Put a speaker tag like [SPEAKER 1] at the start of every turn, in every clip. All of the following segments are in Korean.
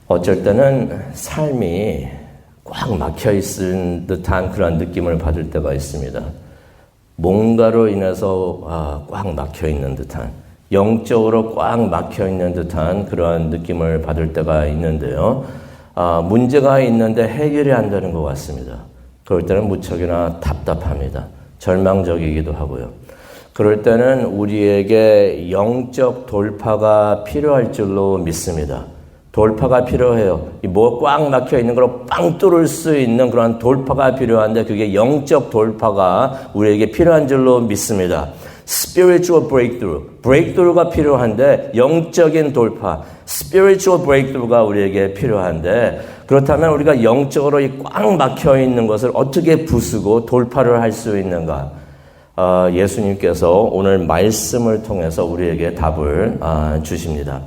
[SPEAKER 1] 어쩔 때는 삶이 꽉 막혀 있는 듯한 그런 느낌을 받을 때가 있습니다. 뭔가로 인해서 꽉 막혀 있는 듯한, 영적으로 꽉 막혀 있는 듯한 그런 느낌을 받을 때가 있는데요. 문제가 있는데 해결이 안 되는 것 같습니다. 그럴 때는 무척이나 답답합니다. 절망적이기도 하고요. 그럴 때는 우리에게 영적 돌파가 필요할 줄로 믿습니다. 돌파가 필요해요. 뭐 꽉 막혀 있는 걸 빵 뚫을 수 있는 그런 돌파가 필요한데 그게 영적 돌파가 우리에게 필요한 줄로 믿습니다. spiritual breakthrough가 필요한데 영적인 돌파, spiritual breakthrough가 우리에게 필요한데 그렇다면 우리가 영적으로 꽉 막혀 있는 것을 어떻게 부수고 돌파를 할 수 있는가? 예수님께서 오늘 말씀을 통해서 우리에게 답을 주십니다.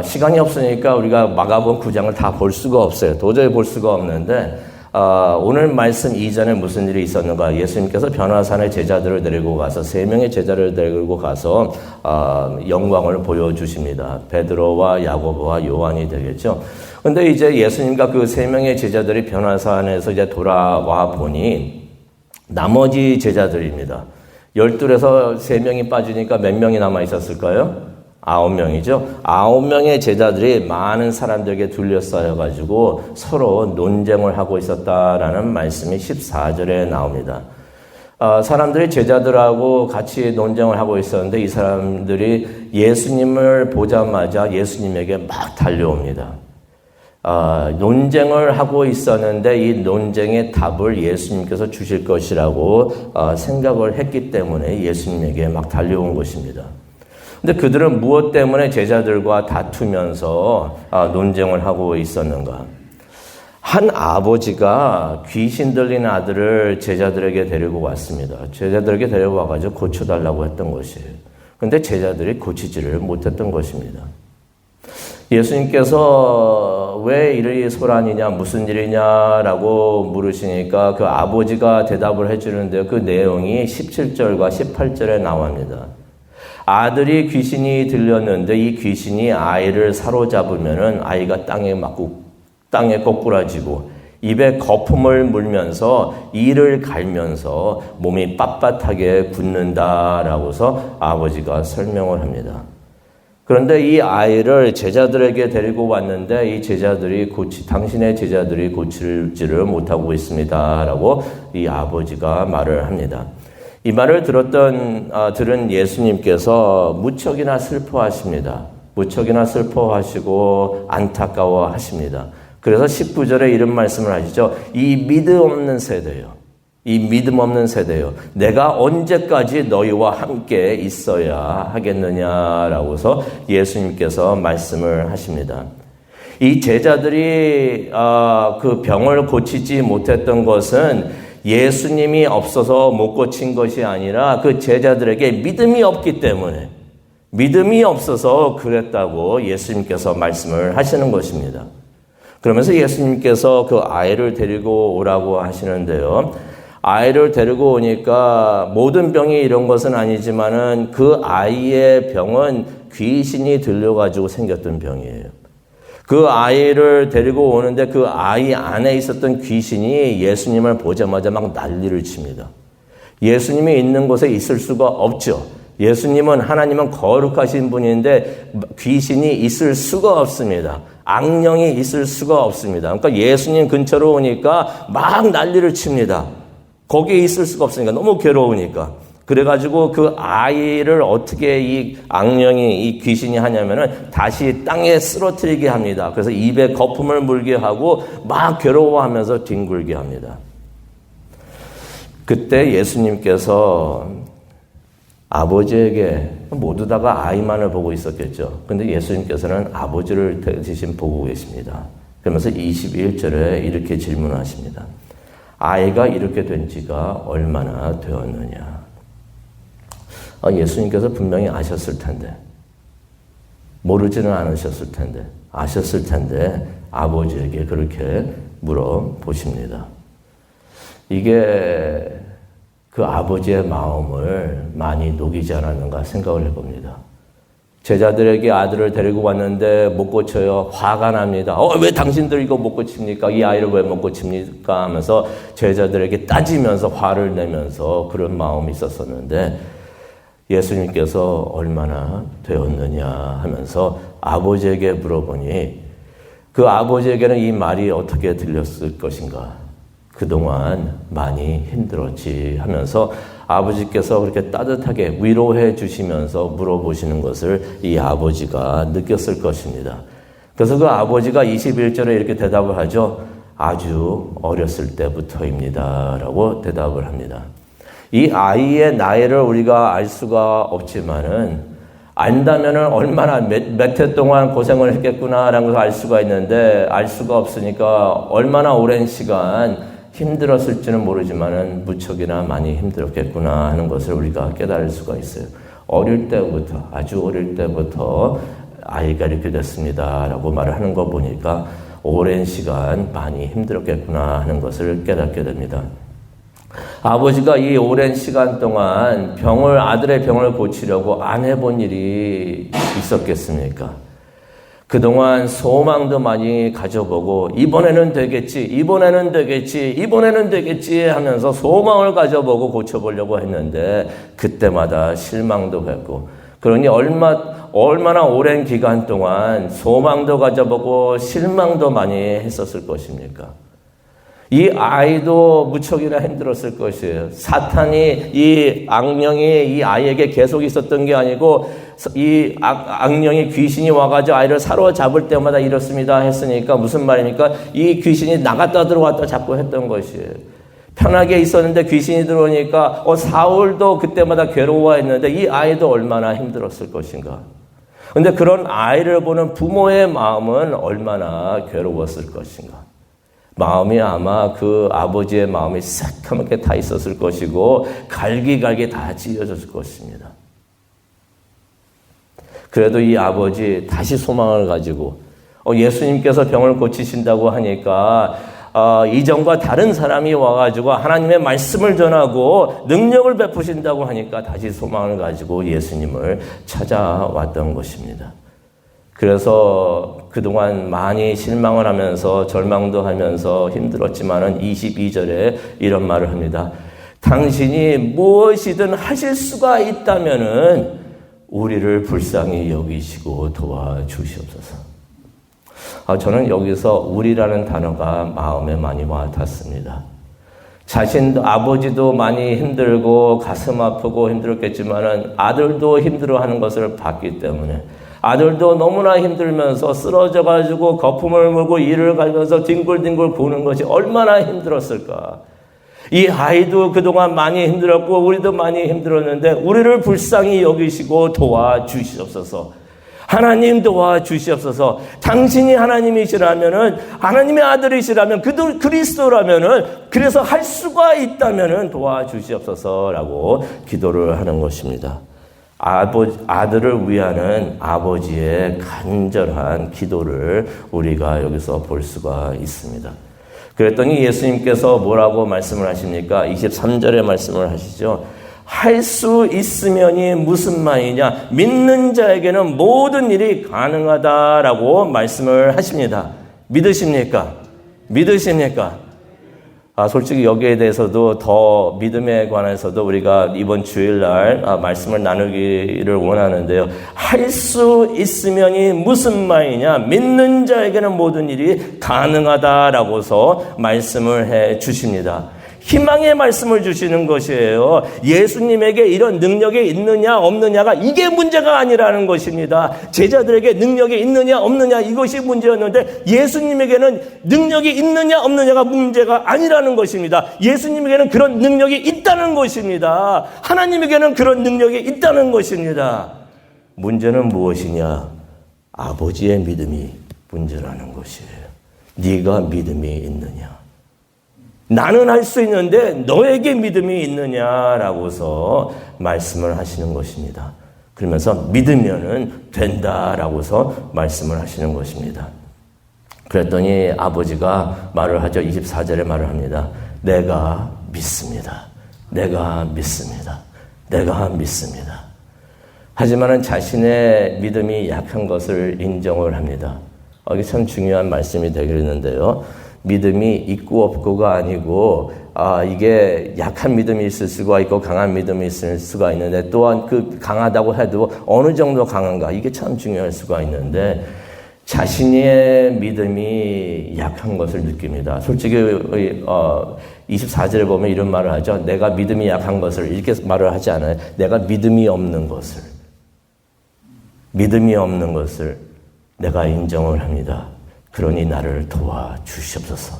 [SPEAKER 1] 시간이 없으니까 우리가 마가복음 9장을 다 볼 수가 없어요. 도저히 볼 수가 없는데 오늘 말씀 이전에 무슨 일이 있었는가? 예수님께서 변화산에 제자들을 데리고 가서 3명의 제자를 데리고 가서 영광을 보여주십니다. 베드로와 야고보와 요한이 되겠죠. 근데 이제 예수님과 그 3명의 제자들이 변화산에서 이제 돌아와 보니 나머지 제자들입니다. 12에서 3명이 빠지니까 몇 명이 남아 있었을까요? 9명이죠. 9명의 제자들이 많은 사람들에게 둘러싸여가지고 서로 논쟁을 하고 있었다라는 말씀이 14절에 나옵니다. 사람들이 제자들하고 같이 논쟁을 하고 있었는데 이 사람들이 예수님을 보자마자 예수님에게 막 달려옵니다. 논쟁을 하고 있었는데 이 논쟁의 답을 예수님께서 주실 것이라고 생각을 했기 때문에 예수님에게 막 달려온 것입니다. 근데 그들은 무엇 때문에 제자들과 다투면서 논쟁을 하고 있었는가? 한 아버지가 귀신 들린 아들을 제자들에게 데리고 왔습니다. 제자들에게 데리고 와가지고 고쳐달라고 했던 것이에요. 그런데 제자들이 고치지를 못했던 것입니다. 예수님께서 왜 이리 소란이냐, 무슨 일이냐라고 물으시니까 그 아버지가 대답을 해주는데요. 그 내용이 17절과 18절에 나옵니다. 아들이 귀신이 들렸는데 이 귀신이 아이를 사로잡으면은 아이가 땅에 맞고 땅에 꼬꾸라지고 입에 거품을 물면서 이를 갈면서 몸이 빳빳하게 굳는다라고서 아버지가 설명을 합니다. 그런데 이 아이를 제자들에게 데리고 왔는데 이 제자들이 당신의 제자들이 고치지를 못하고 있습니다라고 이 아버지가 말을 합니다. 이 말을 들은 예수님께서 무척이나 슬퍼하십니다. 무척이나 슬퍼하시고 안타까워하십니다. 그래서 19절에 이런 말씀을 하시죠. 이 믿음 없는 세대요. 이 믿음 없는 세대요. 내가 언제까지 너희와 함께 있어야 하겠느냐라고서 예수님께서 말씀을 하십니다. 이 제자들이 그 병을 고치지 못했던 것은 예수님이 없어서 못 고친 것이 아니라 그 제자들에게 믿음이 없기 때문에 믿음이 없어서 그랬다고 예수님께서 말씀을 하시는 것입니다. 그러면서 예수님께서 그 아이를 데리고 오라고 하시는데요. 아이를 데리고 오니까 모든 병이 이런 것은 아니지만은 그 아이의 병은 귀신이 들려가지고 생겼던 병이에요. 그 아이를 데리고 오는데 그 아이 안에 있었던 귀신이 예수님을 보자마자 막 난리를 칩니다. 예수님이 있는 곳에 있을 수가 없죠. 하나님은 거룩하신 분인데 귀신이 있을 수가 없습니다. 악령이 있을 수가 없습니다. 그러니까 예수님 근처로 오니까 막 난리를 칩니다. 거기에 있을 수가 없으니까 너무 괴로우니까. 그래가지고 그 아이를 어떻게 이 악령이, 이 귀신이 하냐면은 다시 땅에 쓰러뜨리게 합니다. 그래서 입에 거품을 물게 하고 막 괴로워하면서 뒹굴게 합니다. 그때 예수님께서 아버지에게 모두 다가 아이만을 보고 있었겠죠. 근데 예수님께서는 아버지를 대신 보고 계십니다. 그러면서 21절에 이렇게 질문하십니다. 아이가 이렇게 된 지가 얼마나 되었느냐? 예수님께서 분명히 아셨을 텐데, 모르지는 않으셨을 텐데, 아셨을 텐데 아버지에게 그렇게 물어보십니다. 이게 그 아버지의 마음을 많이 녹이지 않았는가 생각을 해봅니다. 제자들에게 아들을 데리고 왔는데 못 고쳐요. 화가 납니다. 왜 당신들 이거 못 고칩니까? 이 아이를 왜 못 고칩니까? 하면서 제자들에게 따지면서 화를 내면서 그런 마음이 있었었는데 예수님께서 얼마나 되었느냐 하면서 아버지에게 물어보니 그 아버지에게는 이 말이 어떻게 들렸을 것인가? 그동안 많이 힘들었지 하면서 아버지께서 그렇게 따뜻하게 위로해 주시면서 물어보시는 것을 이 아버지가 느꼈을 것입니다. 그래서 그 아버지가 21절에 이렇게 대답을 하죠. 아주 어렸을 때부터입니다. 라고 대답을 합니다. 이 아이의 나이를 우리가 알 수가 없지만은 안다면은 얼마나 몇 해 동안 고생을 했겠구나라는 것을 알 수가 있는데 알 수가 없으니까 얼마나 오랜 시간 힘들었을지는 모르지만은 무척이나 많이 힘들었겠구나 하는 것을 우리가 깨달을 수가 있어요. 어릴 때부터, 아주 어릴 때부터 아이가 이렇게 됐습니다라고 말을 하는 거 보니까 오랜 시간 많이 힘들었겠구나 하는 것을 깨닫게 됩니다. 아버지가 이 오랜 시간 동안 아들의 병을 고치려고 안 해본 일이 있었겠습니까? 그동안 소망도 많이 가져보고 이번에는 되겠지 하면서 소망을 가져보고 고쳐보려고 했는데 그때마다 실망도 했고 그러니 얼마나 오랜 기간 동안 소망도 가져보고 실망도 많이 했었을 것입니까? 이 아이도 무척이나 힘들었을 것이에요. 사탄이 이 악령이 이 아이에게 계속 있었던 게 아니고 이 악령이 귀신이 와가지고 아이를 사로잡을 때마다 이렇습니다 했으니까 무슨 말입니까? 이 귀신이 나갔다 들어왔다 자꾸 했던 것이에요. 편하게 있었는데 귀신이 들어오니까 사울도 그때마다 괴로워했는데 이 아이도 얼마나 힘들었을 것인가. 그런데 그런 아이를 보는 부모의 마음은 얼마나 괴로웠을 것인가. 마음이 아마 그 아버지의 마음이 새카맣게 다 있었을 것이고 갈기갈기 다 찢어졌을 것입니다. 그래도 이 아버지 다시 소망을 가지고 예수님께서 병을 고치신다고 하니까 이전과 다른 사람이 와가지고 하나님의 말씀을 전하고 능력을 베푸신다고 하니까 다시 소망을 가지고 예수님을 찾아왔던 것입니다. 그래서 그동안 많이 실망을 하면서 절망도 하면서 힘들었지만은 22절에 이런 말을 합니다. 당신이 무엇이든 하실 수가 있다면은 우리를 불쌍히 여기시고 도와주시옵소서. 저는 여기서 우리라는 단어가 마음에 많이 와닿습니다. 아버지도 많이 힘들고 가슴 아프고 힘들었겠지만은 아들도 힘들어하는 것을 봤기 때문에 아들도 너무나 힘들면서 쓰러져가지고 거품을 물고 이를 갈면서 뒹굴뒹굴 구는 것이 얼마나 힘들었을까. 이 아이도 그동안 많이 힘들었고 우리도 많이 힘들었는데 우리를 불쌍히 여기시고 도와주시옵소서. 하나님 도와주시옵소서. 당신이 하나님이시라면은 하나님의 아들이시라면 그리스도라면은 그래서 할 수가 있다면은 도와주시옵소서라고 기도를 하는 것입니다. 아들을 위하는 아버지의 간절한 기도를 우리가 여기서 볼 수가 있습니다. 그랬더니 예수님께서 뭐라고 말씀을 하십니까? 23절에 말씀을 하시죠. 할 수 있으면이 무슨 말이냐? 믿는 자에게는 모든 일이 가능하다라고 말씀을 하십니다. 믿으십니까? 솔직히 여기에 대해서도 더 믿음에 관해서도 우리가 이번 주일날 말씀을 나누기를 원하는데요. 할 수 있으면이 무슨 말이냐? 믿는 자에게는 모든 일이 가능하다라고서 말씀을 해 주십니다. 희망의 말씀을 주시는 것이에요. 예수님에게 이런 능력이 있느냐 없느냐가 이게 문제가 아니라는 것입니다. 제자들에게 능력이 있느냐 없느냐 이것이 문제였는데 예수님에게는 능력이 있느냐 없느냐가 문제가 아니라는 것입니다. 예수님에게는 그런 능력이 있다는 것입니다. 하나님에게는 그런 능력이 있다는 것입니다. 문제는 무엇이냐? 아버지의 믿음이 문제라는 것이에요. 네가 믿음이 있느냐? 나는 할 수 있는데 너에게 믿음이 있느냐라고서 말씀을 하시는 것입니다. 그러면서 믿으면은 된다라고서 말씀을 하시는 것입니다. 그랬더니 아버지가 말을 하죠. 24절에 말을 합니다. 내가 믿습니다. 하지만은 자신의 믿음이 약한 것을 인정을 합니다. 이게 참 중요한 말씀이 되겠는데요. 믿음이 있고 없고가 아니고 이게 약한 믿음이 있을 수가 있고 강한 믿음이 있을 수가 있는데 또한 그 강하다고 해도 어느 정도 강한가 이게 참 중요할 수가 있는데 자신의 믿음이 약한 것을 느낍니다. 솔직히 24절에 보면 이런 말을 하죠. 내가 믿음이 약한 것을 이렇게 말을 하지 않아요. 내가 믿음이 없는 것을 내가 인정을 합니다. 그러니 나를 도와주시옵소서.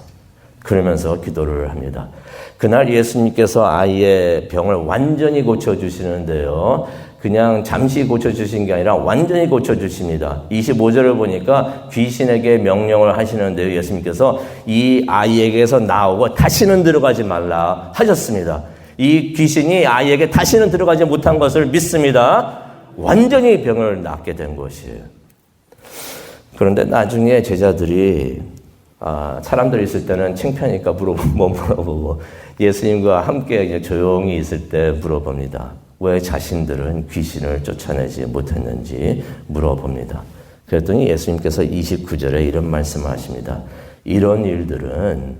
[SPEAKER 1] 그러면서 기도를 합니다. 그날 예수님께서 아이의 병을 완전히 고쳐주시는데요. 그냥 잠시 고쳐주신 게 아니라 완전히 고쳐주십니다. 25절을 보니까 귀신에게 명령을 하시는데요. 예수님께서 이 아이에게서 나오고 다시는 들어가지 말라 하셨습니다. 이 귀신이 아이에게 다시는 들어가지 못한 것을 믿습니다. 완전히 병을 낫게 된 것이에요. 그런데 나중에 제자들이 사람들이 있을 때는 창피하니까 물어보고 예수님과 함께 이제 조용히 있을 때 물어봅니다. 왜 자신들은 귀신을 쫓아내지 못했는지 물어봅니다. 그랬더니 예수님께서 29절에 이런 말씀을 하십니다. 이런 일들은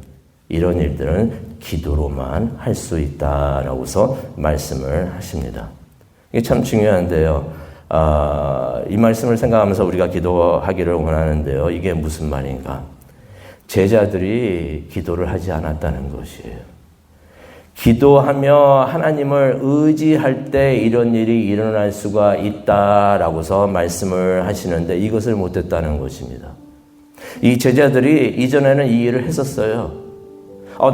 [SPEAKER 1] 기도로만 할 수 있다라고서 말씀을 하십니다. 이게 참 중요한데요. 이 말씀을 생각하면서 우리가 기도하기를 원하는데요. 이게 무슨 말인가? 제자들이 기도를 하지 않았다는 것이에요. 기도하며 하나님을 의지할 때 이런 일이 일어날 수가 있다라고서 말씀을 하시는데 이것을 못했다는 것입니다. 이 제자들이 이전에는 이 일을 했었어요.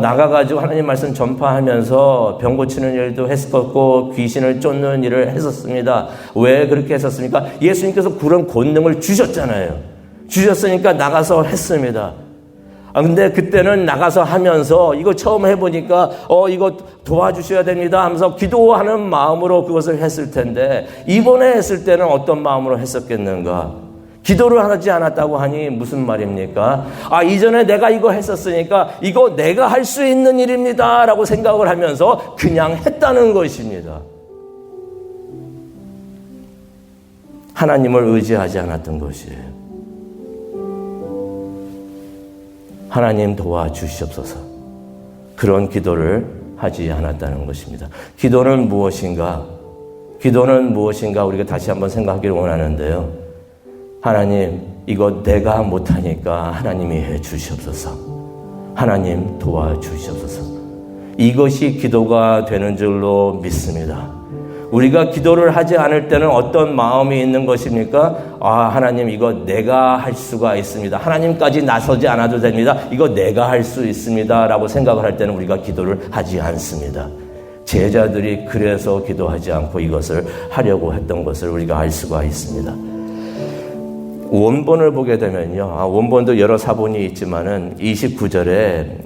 [SPEAKER 1] 나가가지고 하나님 말씀 전파하면서 병 고치는 일도 했었고 귀신을 쫓는 일을 했었습니다. 왜 그렇게 했었습니까? 예수님께서 그런 권능을 주셨잖아요. 주셨으니까 나가서 했습니다. 근데 그때는 나가서 하면서 이거 처음 해보니까 이거 도와주셔야 됩니다 하면서 기도하는 마음으로 그것을 했을 텐데 이번에 했을 때는 어떤 마음으로 했었겠는가? 기도를 하지 않았다고 하니 무슨 말입니까? 이전에 내가 이거 했었으니까 이거 내가 할 수 있는 일입니다 라고 생각을 하면서 그냥 했다는 것입니다. 하나님을 의지하지 않았던 것이에요. 하나님 도와주시옵소서. 그런 기도를 하지 않았다는 것입니다. 기도는 무엇인가? 우리가 다시 한번 생각하기를 원하는데요. 하나님, 이거 내가 못하니까 하나님이 해 주시옵소서. 하나님 도와주시옵소서. 이것이 기도가 되는 줄로 믿습니다. 우리가 기도를 하지 않을 때는 어떤 마음이 있는 것입니까? 하나님 이거 내가 할 수가 있습니다. 하나님까지 나서지 않아도 됩니다. 이거 내가 할 수 있습니다. 라고 생각을 할 때는 우리가 기도를 하지 않습니다. 제자들이 그래서 기도하지 않고 이것을 하려고 했던 것을 우리가 알 수가 있습니다. 원본을 보게 되면요. 원본도 여러 사본이 있지만은 29절에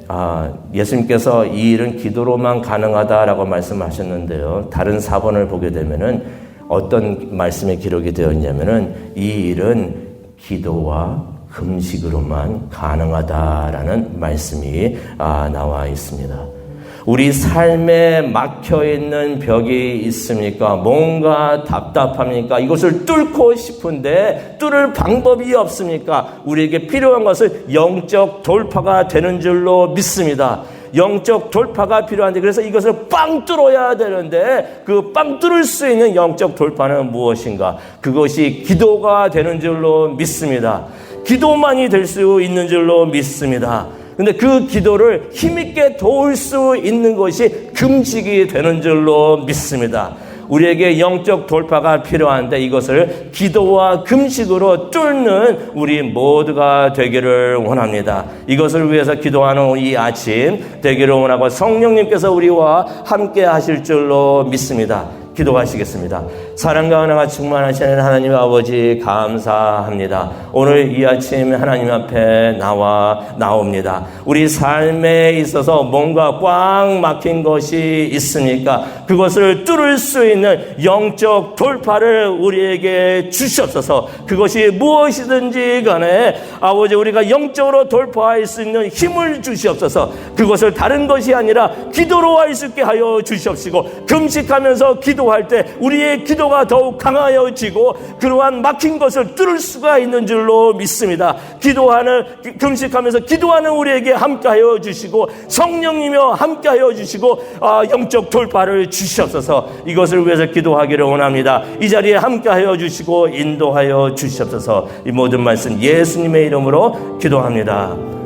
[SPEAKER 1] 예수님께서 이 일은 기도로만 가능하다라고 말씀하셨는데요. 다른 사본을 보게 되면은 어떤 말씀이 기록이 되어 있냐면은 이 일은 기도와 금식으로만 가능하다라는 말씀이 나와 있습니다. 우리 삶에 막혀있는 벽이 있습니까? 뭔가 답답합니까? 이것을 뚫고 싶은데 뚫을 방법이 없습니까? 우리에게 필요한 것은 영적 돌파가 되는 줄로 믿습니다. 영적 돌파가 필요한데 그래서 이것을 빵 뚫어야 되는데 그 빵 뚫을 수 있는 영적 돌파는 무엇인가? 그것이 기도가 되는 줄로 믿습니다. 기도만이 될 수 있는 줄로 믿습니다. 근데 그 기도를 힘있게 도울 수 있는 것이 금식이 되는 줄로 믿습니다. 우리에게 영적 돌파가 필요한데 이것을 기도와 금식으로 뚫는 우리 모두가 되기를 원합니다. 이것을 위해서 기도하는 이 아침 되기를 원하고 성령님께서 우리와 함께 하실 줄로 믿습니다. 기도하시겠습니다. 사랑과 은혜가 충만하시는 하나님 아버지 감사합니다. 오늘 이 아침 하나님 앞에 나옵니다. 우리 삶에 있어서 뭔가 꽉 막힌 것이 있습니까? 그것을 뚫을 수 있는 영적 돌파를 우리에게 주시옵소서. 그것이 무엇이든지 간에 아버지 우리가 영적으로 돌파할 수 있는 힘을 주시옵소서. 그것을 다른 것이 아니라 기도로 할 수 있게 하여 주시옵시고 금식하면서 기도 기도할 때 우리의 기도가 더욱 강하여지고 그러한 막힌 것을 뚫을 수가 있는 줄로 믿습니다. 금식하면서 기도하는 우리에게 함께하여 주시고 성령이며 함께하여 주시고 영적 돌파를 주시옵소서. 이것을 위해서 기도하기를 원합니다. 이 자리에 함께하여 주시고 인도하여 주시옵소서. 이 모든 말씀 예수님의 이름으로 기도합니다.